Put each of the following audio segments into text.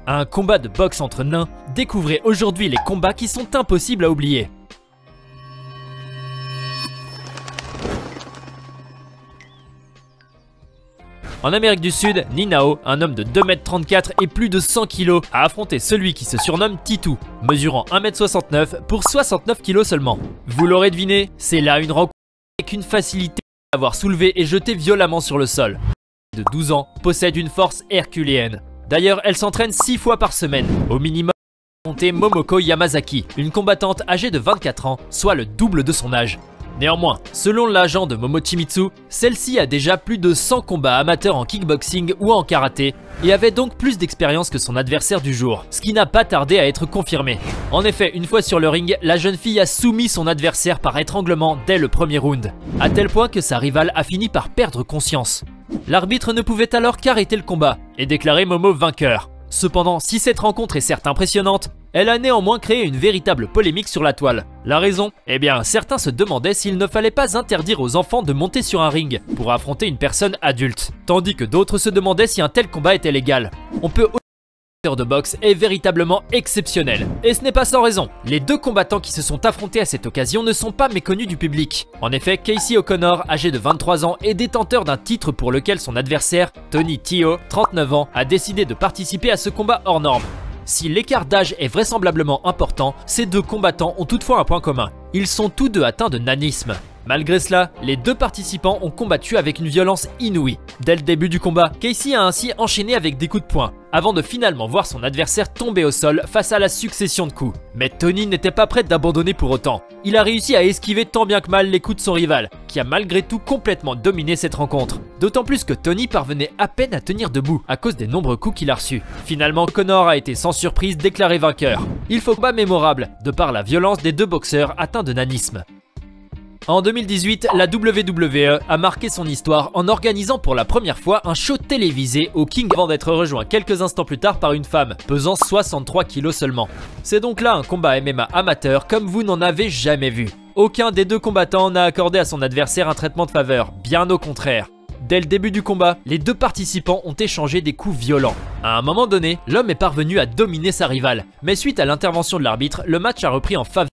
Un combat de boxe entre nains, découvrez aujourd'hui les combats qui sont impossibles à oublier. En Amérique du Sud, Ninao, un homme de 2,34 m et plus de 100 kg, a affronté celui qui se surnomme Titou, mesurant 1,69 m pour 69 kg seulement. Vous l'aurez deviné, c'est là une rencontre avec une facilité à avoir soulevé et jeté violemment sur le sol. De 12 ans, possède une force herculéenne. D'ailleurs, elle s'entraîne 6 fois par semaine, au minimum pour affronter Momoko Yamazaki, une combattante âgée de 24 ans, soit le double de son âge. Néanmoins, selon l'agent de Momochimitsu, celle-ci a déjà plus de 100 combats amateurs en kickboxing ou en karaté et avait donc plus d'expérience que son adversaire du jour, ce qui n'a pas tardé à être confirmé. En effet, une fois sur le ring, la jeune fille a soumis son adversaire par étranglement dès le premier round, à tel point que sa rivale a fini par perdre conscience. L'arbitre ne pouvait alors qu'arrêter le combat et déclarer Momo vainqueur. Cependant, si cette rencontre est certes impressionnante, elle a néanmoins créé une véritable polémique sur la toile. La raison? Eh bien, certains se demandaient s'il ne fallait pas interdire aux enfants de monter sur un ring pour affronter une personne adulte, tandis que d'autres se demandaient si un tel combat était légal. On peut de boxe est véritablement exceptionnel. Et ce n'est pas sans raison. Les deux combattants qui se sont affrontés à cette occasion ne sont pas méconnus du public. En effet, Casey O'Connor, âgé de 23 ans, est détenteur d'un titre pour lequel son adversaire, Tony Tio, 39 ans, a décidé de participer à ce combat hors norme. Si l'écart d'âge est vraisemblablement important, ces deux combattants ont toutefois un point commun. Ils sont tous deux atteints de nanisme. Malgré cela, les deux participants ont combattu avec une violence inouïe. Dès le début du combat, Casey a ainsi enchaîné avec des coups de poing, avant de finalement voir son adversaire tomber au sol face à la succession de coups. Mais Tony n'était pas prêt d'abandonner pour autant. Il a réussi à esquiver tant bien que mal les coups de son rival, qui a malgré tout complètement dominé cette rencontre. D'autant plus que Tony parvenait à peine à tenir debout à cause des nombreux coups qu'il a reçus. Finalement, Connor a été sans surprise déclaré vainqueur. Il faut combat mémorable, de par la violence des deux boxeurs atteints de nanisme. En 2018, la WWE a marqué son histoire en organisant pour la première fois un show télévisé au King avant d'être rejoint quelques instants plus tard par une femme, pesant 63 kg seulement. C'est donc là un combat MMA amateur comme vous n'en avez jamais vu. Aucun des deux combattants n'a accordé à son adversaire un traitement de faveur, bien au contraire. Dès le début du combat, les deux participants ont échangé des coups violents. À un moment donné, l'homme est parvenu à dominer sa rivale, mais suite à l'intervention de l'arbitre, le match a repris en faveur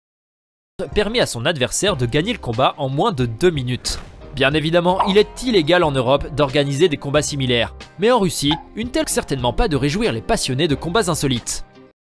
permis à son adversaire de gagner le combat en moins de 2 minutes. Bien évidemment, il est illégal en Europe d'organiser des combats similaires. Mais en Russie, une telle certainement pas de réjouir les passionnés de combats insolites.